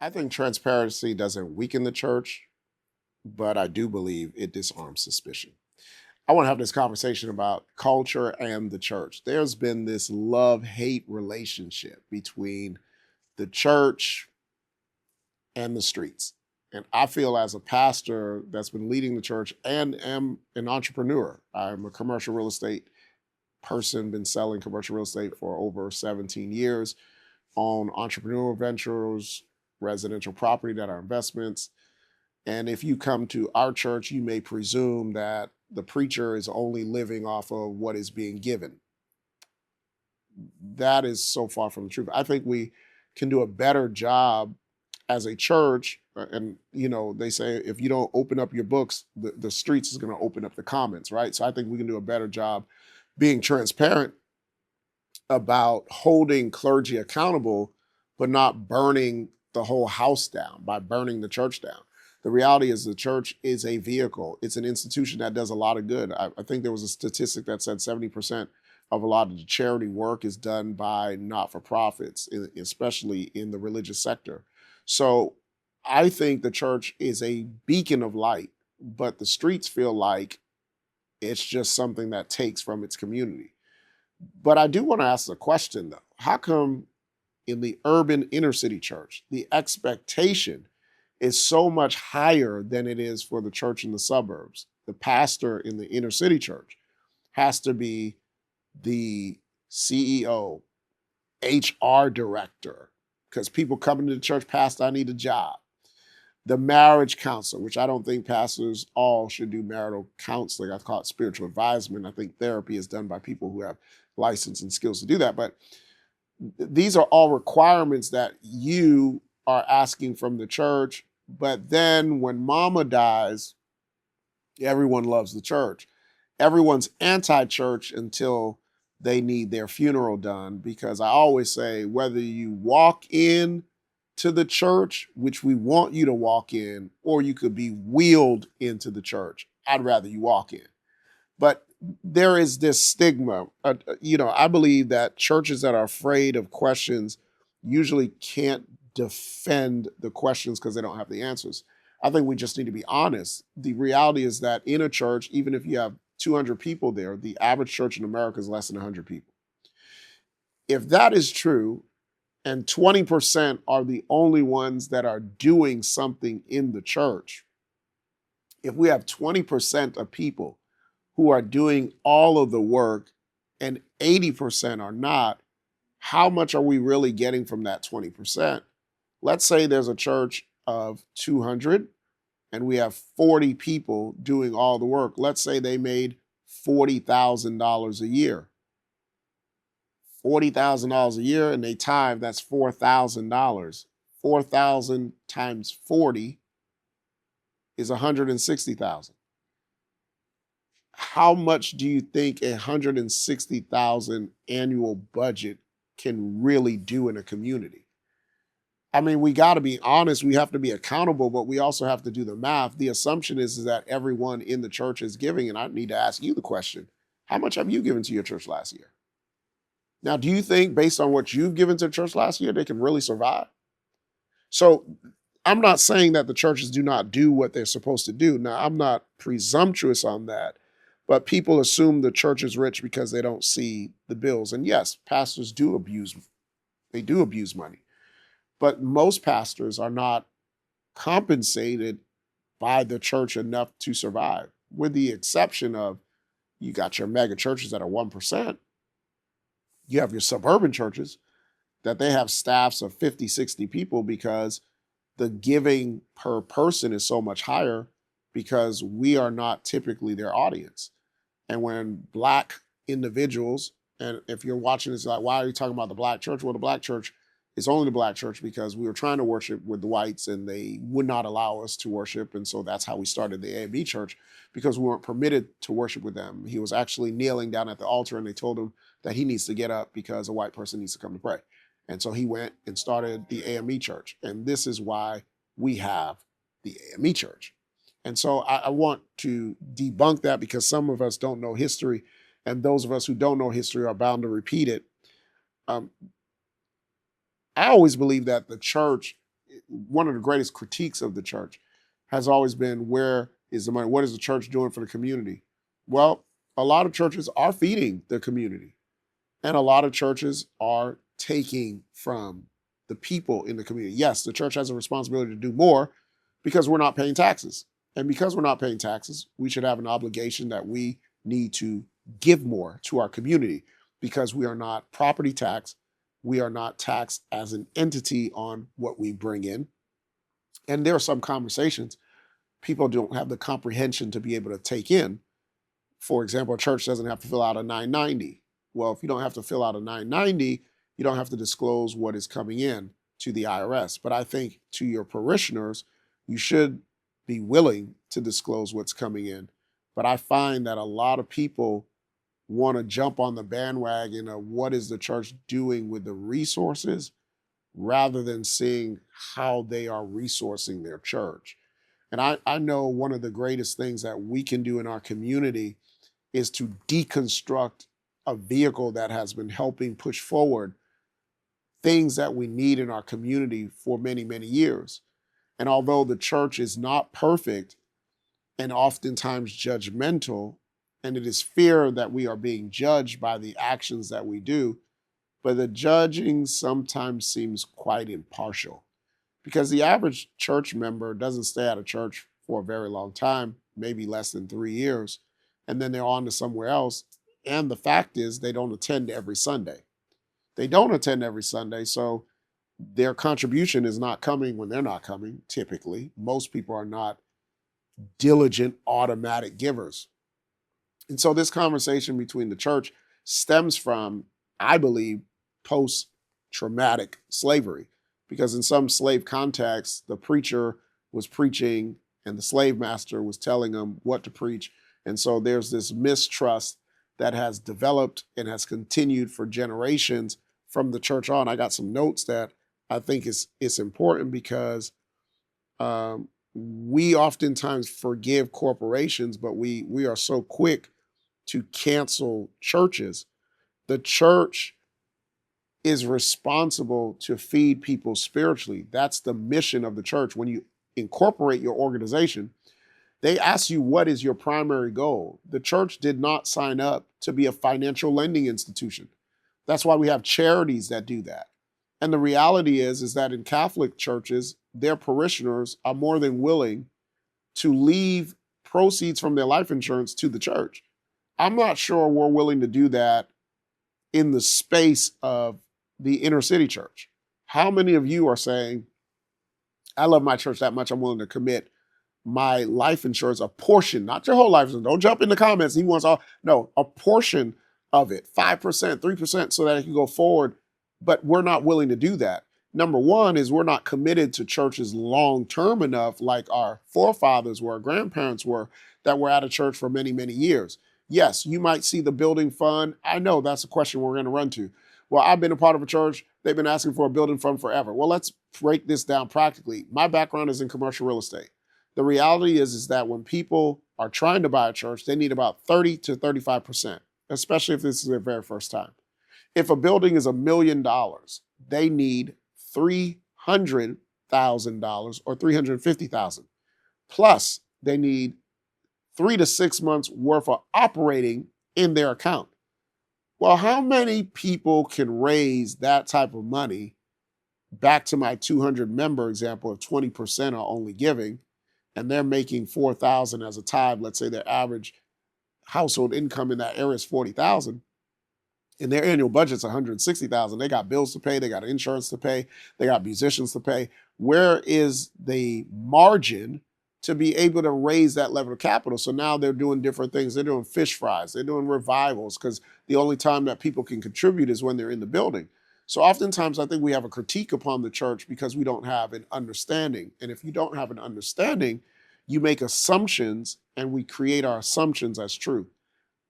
I think transparency doesn't weaken the church, but I do believe it disarms suspicion. I want to have this conversation about culture and the church. There's been this love hate relationship between the church and the streets. And I feel as a pastor that's been leading the church and am an entrepreneur, I'm a commercial real estate person, been selling commercial real estate for over 17 years, own entrepreneurial ventures, residential property that are investments. And if you come to our church, you may presume that the preacher is only living off of what is being given. That is so far from the truth. I think we can do a better job as a church. And, they say if you don't open up your books, the streets is going to open up the comments, right? So I think we can do a better job being transparent about holding clergy accountable, but not burning the whole house down by burning the church down. The reality is the church is a vehicle. It's an institution that does a lot of good. I think there was a statistic that said 70% of a lot of the charity work is done by not-for-profits, especially in the religious sector. So I think the church is a beacon of light, but the streets feel like it's just something that takes from its community. But I do want to ask the question though, how come in the urban inner city church, the expectation is so much higher than it is for the church in the suburbs? The pastor in the inner city church has to be the CEO, HR director, because people coming to the church, Pastor, I need a job. The marriage counselor, which I don't think pastors all should do marital counseling. I call it spiritual advisement. I think therapy is done by people who have license and skills to do that. But these are all requirements that you are asking from the church. But then when mama dies, everyone loves the church. Everyone's anti-church until they need their funeral done, because I always say, whether you walk in to the church, which we want you to walk in, or you could be wheeled into the church, I'd rather you walk in. But there is this stigma. I believe that churches that are afraid of questions usually can't defend the questions because they don't have the answers. I think we just need to be honest. The reality is that in a church, even if you have 200 people there, the average church in America is less than 100 people. If that is true, and 20% are the only ones that are doing something in the church, if we have 20% of people who are doing all of the work and 80% are not, how much are we really getting from that 20%? Let's say there's a church of 200 and we have 40 people doing all the work. Let's say they made $40,000 a year. $40,000 a year and they tithe, that's $4,000. 4,000 times 40 is 160,000. How much do you think 160,000 annual budget can really do in a community? I mean, we got to be honest, we have to be accountable, but we also have to do the math. The assumption is that everyone in the church is giving, and I need to ask you the question, how much have you given to your church last year? Now, do you think based on what you've given to the church last year, they can really survive? So I'm not saying that the churches do not do what they're supposed to do. Now, I'm not presumptuous on that, but people assume the church is rich because they don't see the bills. And yes, pastors do abuse, they do abuse money. But most pastors are not compensated by the church enough to survive, with the exception of you got your mega churches that are 1%. You have your suburban churches that they have staffs of 50, 60 people because the giving per person is so much higher because we are not typically their audience. And when Black individuals, and if you're watching this, like, why are you talking about the Black church? Well, the Black church is only the Black church because we were trying to worship with the whites and they would not allow us to worship. And so that's how we started the AME church, because we weren't permitted to worship with them. He was actually kneeling down at the altar and they told him that he needs to get up because a white person needs to come to pray. And so he went and started the AME church. And this is why we have the AME church. And so I want to debunk that, because some of us don't know history, and those of us who don't know history are bound to repeat it. I always believe that the church, one of the greatest critiques of the church has always been, where is the money? What is the church doing for the community? Well, a lot of churches are feeding the community, and a lot of churches are taking from the people in the community. Yes, the church has a responsibility to do more because we're not paying taxes. And because we're not paying taxes, we should have an obligation that we need to give more to our community, because we are not property taxed. We are not taxed as an entity on what we bring in. And there are some conversations people don't have the comprehension to be able to take in. For example, a church doesn't have to fill out a 990. Well, if you don't have to fill out a 990, you don't have to disclose what is coming in to the IRS. But I think to your parishioners, you should be willing to disclose what's coming in. But I find that a lot of people want to jump on the bandwagon of what is the church doing with the resources, rather than seeing how they are resourcing their church. And I know one of the greatest things that we can do in our community is to deconstruct a vehicle that has been helping push forward things that we need in our community for many, many years. And although the church is not perfect and oftentimes judgmental, and it is fear that we are being judged by the actions that we do, but the judging sometimes seems quite impartial, because the average church member doesn't stay at a church for a very long time, maybe less than 3 years, and then they're on to somewhere else. And the fact is, they don't attend every Sunday. They don't attend every Sunday, so their contribution is not coming when they're not coming, typically. Most people are not diligent, automatic givers. And so this conversation between the church stems from, I believe, post-traumatic slavery. Because in some slave contexts, the preacher was preaching and the slave master was telling them what to preach. And so there's this mistrust that has developed and has continued for generations from the church on. I got some notes that I think it's important, because we oftentimes forgive corporations, but we are so quick to cancel churches. The church is responsible to feed people spiritually. That's the mission of the church. When you incorporate your organization, they ask you, what is your primary goal? The church did not sign up to be a financial lending institution. That's why we have charities that do that. And the reality is that in Catholic churches, their parishioners are more than willing to leave proceeds from their life insurance to the church. I'm not sure we're willing to do that in the space of the inner city church. How many of you are saying, I love my church that much, I'm willing to commit my life insurance, a portion, not your whole life insurance. Don't jump in the comments. He wants all, no, a portion of it, 5%, 3%, so that it can go forward. But we're not willing to do that. Number one is we're not committed to churches long-term enough, like our forefathers were, our grandparents were, that were at a church for many, many years. Yes, you might see the building fund. I know that's a question we're going to run to. Well, I've been a part of a church. They've been asking for a building fund forever. Well, let's break this down practically. My background is in commercial real estate. The reality is that when people are trying to buy a church, they need about 30 to 35%, especially if this is their very first time. If a building is $1 million, they need $300,000 or $350,000. Plus, they need 3 to 6 months worth of operating in their account. Well, how many people can raise that type of money? Back to my 200 member example of 20% are only giving, and they're making $4,000 as a tithe. Let's say their average household income in that area is $40,000, and their annual budget's $160,000. They got bills to pay, they got insurance to pay, they got musicians to pay. Where is the margin to be able to raise that level of capital? So now they're doing different things. They're doing fish fries, they're doing revivals, because the only time that people can contribute is when they're in the building. So oftentimes I think we have a critique upon the church because we don't have an understanding. And if you don't have an understanding, you make assumptions, and we create our assumptions as truth.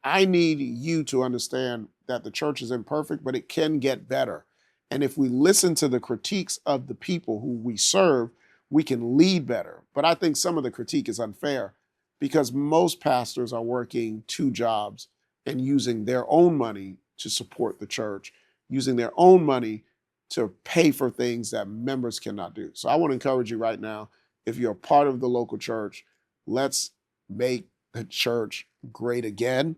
I need you to understand that the church is imperfect, but it can get better. And if we listen to the critiques of the people who we serve, we can lead better. But I think some of the critique is unfair, because most pastors are working 2 jobs and using their own money to support the church, using their own money to pay for things that members cannot do. So I want to encourage you right now, if you're a part of the local church, let's make the church great again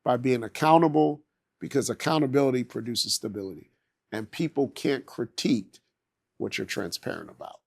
by being accountable, because accountability produces stability. And people can't critique what you're transparent about.